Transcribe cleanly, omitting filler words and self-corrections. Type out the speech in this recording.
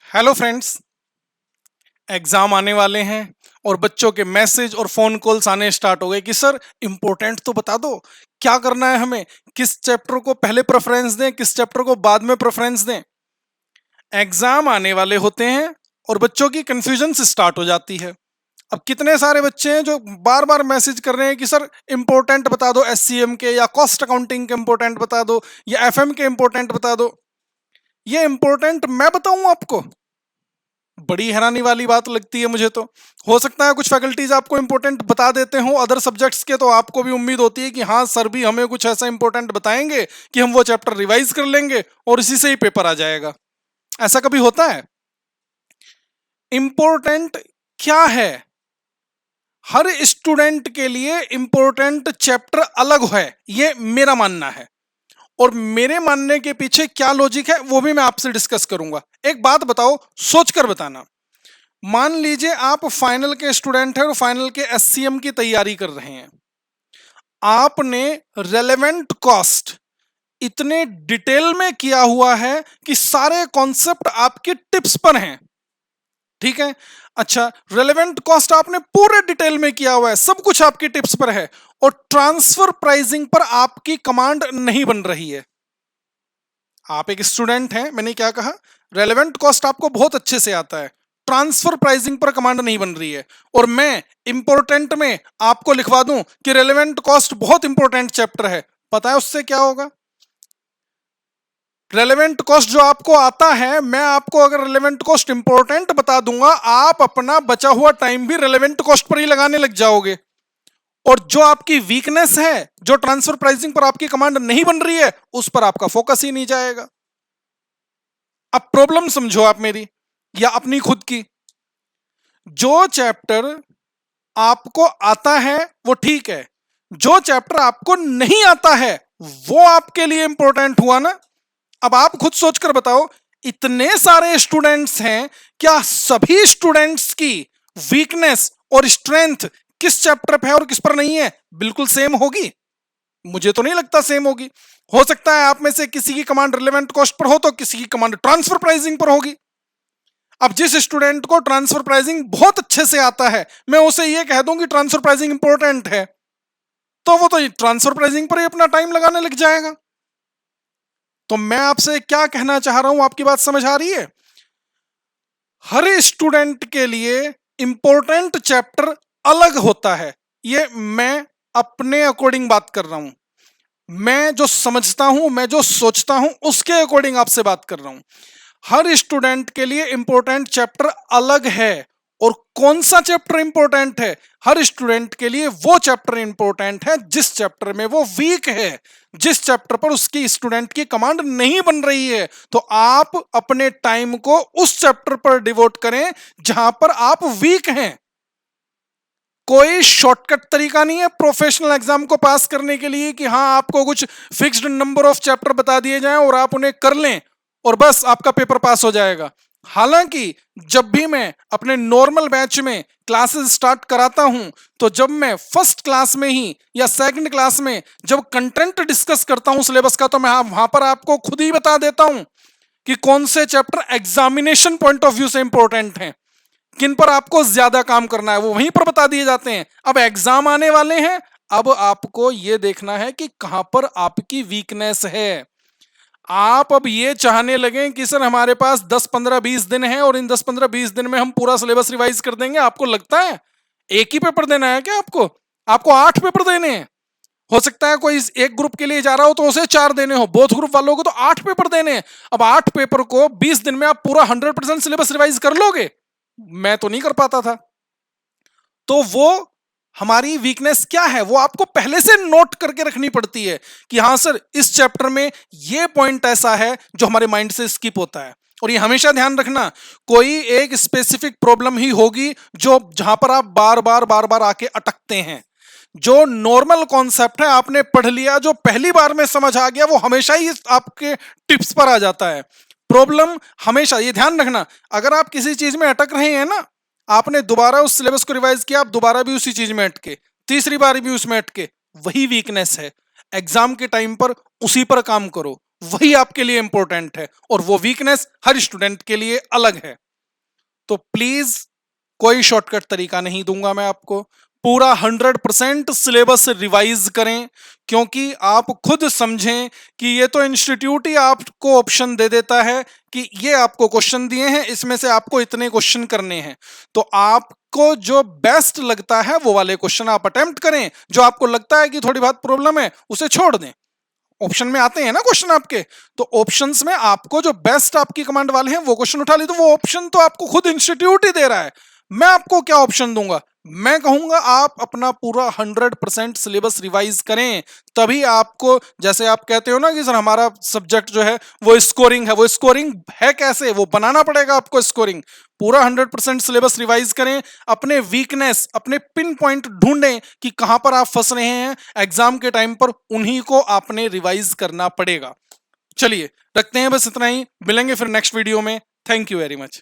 Hello friends. Exam आने वाले हैं और बच्चों के मैसेज और फोन कॉल्स आने स्टार्ट हो गए कि सर इंपॉर्टेंट तो बता दो, क्या करना है हमें, किस चैप्टर को पहले प्रेफरेंस दें, किस चैप्टर को बाद में प्रेफरेंस दें। एग्जाम आने वाले होते हैं और बच्चों की कंफ्यूजन से स्टार्ट हो जाती है। अब कितने सारे बच्चे हैं जो बार बार मैसेज कर रहे हैं कि सर इंपॉर्टेंट बता दो, एससीएम के या कॉस्ट अकाउंटिंग के इंपॉर्टेंट बता दो या एफएम के इंपॉर्टेंट बता दो। ये इंपॉर्टेंट मैं बताऊं आपको? बड़ी हैरानी वाली बात लगती है मुझे तो। हो सकता है कुछ फैकल्टीज आपको इंपॉर्टेंट बता देते हो अदर सब्जेक्ट्स के, तो आपको भी उम्मीद होती है कि हाँ सर भी हमें कुछ ऐसा इंपॉर्टेंट बताएंगे कि हम वो चैप्टर रिवाइज कर लेंगे और इसी से ही पेपर आ जाएगा। ऐसा कभी होता है? इंपॉर्टेंट क्या है? हर स्टूडेंट के लिए इंपॉर्टेंट चैप्टर अलग है, ये मेरा मानना है। और मेरे मानने के पीछे क्या लॉजिक है वो भी मैं आपसे डिस्कस करूंगा। एक बात बताओ, सोचकर बताना। मान लीजिए आप फाइनल के स्टूडेंट हैं और फाइनल के एससीएम की तैयारी कर रहे हैं। आपने रेलेवेंट कॉस्ट इतने डिटेल में किया हुआ है कि सारे कॉन्सेप्ट आपके टिप्स पर हैं। ठीक है, अच्छा, रेलेवेंट कॉस्ट आपने पूरे डिटेल में किया हुआ है, सब कुछ आपकी टिप्स पर है, और ट्रांसफर प्राइसिंग पर आपकी कमांड नहीं बन रही है। आप एक स्टूडेंट हैं, मैंने क्या कहा, रेलेवेंट कॉस्ट आपको बहुत अच्छे से आता है, ट्रांसफर प्राइसिंग पर कमांड नहीं बन रही है, और मैं इंपॉर्टेंट में आपको लिखवा दूं कि रेलेवेंट कॉस्ट बहुत इंपॉर्टेंट चैप्टर है। पता है उससे क्या होगा? रेलेवेंट कॉस्ट जो आपको आता है, मैं आपको अगर रेलेवेंट कॉस्ट इंपॉर्टेंट बता दूंगा, आप अपना बचा हुआ टाइम भी रेलेवेंट कॉस्ट पर ही लगाने लग जाओगे, और जो आपकी वीकनेस है, जो ट्रांसफर प्राइसिंग पर आपकी कमांड नहीं बन रही है, उस पर आपका फोकस ही नहीं जाएगा। अब प्रॉब्लम समझो आप मेरी या अपनी खुद की। जो चैप्टर आपको आता है वो ठीक है, जो चैप्टर आपको नहीं आता है वो आपके लिए इंपॉर्टेंट हुआ ना। अब आप खुद सोचकर बताओ, इतने सारे स्टूडेंट्स हैं, क्या सभी स्टूडेंट्स की वीकनेस और स्ट्रेंथ किस चैप्टर पे है और किस पर नहीं है बिल्कुल सेम होगी? मुझे तो नहीं लगता सेम होगी। हो सकता है आप में से किसी की कमांड रिलेवेंट कॉस्ट पर हो तो किसी की कमांड ट्रांसफर प्राइसिंग पर होगी। अब जिस स्टूडेंट को ट्रांसफर प्राइसिंग बहुत अच्छे से आता है, मैं उसे यह कह दूं कि ट्रांसफर प्राइसिंग इंपॉर्टेंट है, तो वो तो ट्रांसफर प्राइसिंग पर ही अपना टाइम लगाने लग जाएगा। तो मैं आपसे क्या कहना चाह रहा हूं, आपकी बात समझ आ रही है? हर स्टूडेंट के लिए इंपॉर्टेंट चैप्टर अलग होता है। ये मैं अपने अकॉर्डिंग बात कर रहा हूं, मैं जो समझता हूं, मैं जो सोचता हूं उसके अकॉर्डिंग आपसे बात कर रहा हूं। हर स्टूडेंट के लिए इंपॉर्टेंट चैप्टर अलग है, और कौन सा चैप्टर इंपॉर्टेंट है? हर स्टूडेंट के लिए वो चैप्टर इंपॉर्टेंट है जिस चैप्टर में वो वीक है, जिस चैप्टर पर उसकी स्टूडेंट की कमांड नहीं बन रही है। तो आप अपने टाइम को उस चैप्टर पर डिवोट करें जहां पर आप वीक हैं। कोई शॉर्टकट तरीका नहीं है प्रोफेशनल एग्जाम को पास करने के लिए कि हाँ आपको कुछ फिक्स्ड नंबर ऑफ चैप्टर बता दिए जाएं और आप उन्हें कर लें और बस आपका पेपर पास हो जाएगा। हालांकि जब भी मैं अपने नॉर्मल बैच में क्लासेस स्टार्ट कराता हूं, तो जब मैं फर्स्ट क्लास में ही या सेकंड क्लास में जब कंटेंट डिस्कस करता हूं सिलेबस का, तो मैं वहां पर आपको खुद ही बता देता हूं कि कौन से chapter examination point of view से इंपॉर्टेंट हैं, किन पर आपको ज्यादा काम करना है, वो वहीं पर बता दिए जाते हैं। अब एग्जाम आने वाले हैं, अब आपको यह देखना है कि कहां पर आपकी वीकनेस है। आप अब ये चाहने लगे कि सर हमारे पास 10 15 20 दिन है और इन 10 15 20 दिन में हम पूरा सिलेबस रिवाइज कर देंगे। आपको लगता है एक ही पेपर देना है क्या? आपको 8 पेपर देने हैं। हो सकता है कोई एक ग्रुप के लिए जा रहा हो तो उसे 4 देने हो, बोथ ग्रुप वालों को तो 8 पेपर देने हैं। अब 8 पेपर को 20 दिन में आप पूरा 100% सिलेबस रिवाइज कर लोगे? मैं तो नहीं कर पाता था। तो वो हमारी वीकनेस क्या है वो आपको पहले से नोट करके रखनी पड़ती है कि हाँ सर इस चैप्टर में ये पॉइंट ऐसा है जो हमारे माइंड से स्किप होता है। और ये हमेशा ध्यान रखना, कोई एक स्पेसिफिक प्रॉब्लम ही होगी जो जहां पर आप बार बार आके अटकते हैं। जो नॉर्मल कॉन्सेप्ट है आपने पढ़ लिया, जो पहली बार में समझ आ गया, वो हमेशा ही आपके टिप्स पर आ जाता है। प्रॉब्लम हमेशा, ये ध्यान रखना, अगर आप किसी चीज में अटक रहे हैं ना, आपने दोबारा उस सिलेबस को रिवाइज किया, आप दोबारा भी उसी चीज में अटके, तीसरी बार भी उसमें अटके, वही वीकनेस है। एग्जाम के टाइम पर उसी पर काम करो, वही आपके लिए इंपॉर्टेंट है, और वो वीकनेस हर स्टूडेंट के लिए अलग है। तो प्लीज कोई शॉर्टकट तरीका नहीं दूंगा मैं आपको, पूरा 100% सिलेबस रिवाइज करें, क्योंकि आप खुद समझें कि ये तो इंस्टीट्यूट ही आपको ऑप्शन दे देता है कि ये आपको क्वेश्चन दिए हैं, इसमें से आपको इतने क्वेश्चन करने हैं, तो आपको जो बेस्ट लगता है वो वाले क्वेश्चन आप अटेम्प्ट करें, जो आपको लगता है कि थोड़ी बहुत प्रॉब्लम है उसे छोड़ दें। ऑप्शन में आते हैं ना क्वेश्चन आपके, तो ऑप्शंस में आपको जो बेस्ट आपकी कमांड वाले हैं वो क्वेश्चन उठा ली, तो वो ऑप्शन तो आपको खुद इंस्टीट्यूट ही दे रहा है। मैं आपको क्या ऑप्शन दूंगा? मैं कहूंगा आप अपना पूरा 100% सिलेबस रिवाइज करें, तभी आपको, जैसे आप कहते हो ना कि सर हमारा सब्जेक्ट जो है वो स्कोरिंग है, वो स्कोरिंग है कैसे, वो बनाना पड़ेगा आपको स्कोरिंग। पूरा 100% सिलेबस रिवाइज करें, अपने वीकनेस, अपने पिन पॉइंट ढूंढें कि कहां पर आप फंस रहे हैं एग्जाम के टाइम पर, उन्हीं को आपने रिवाइज करना पड़ेगा। चलिए रखते हैं बस इतना ही, मिलेंगे फिर नेक्स्ट वीडियो में। Thank you very much.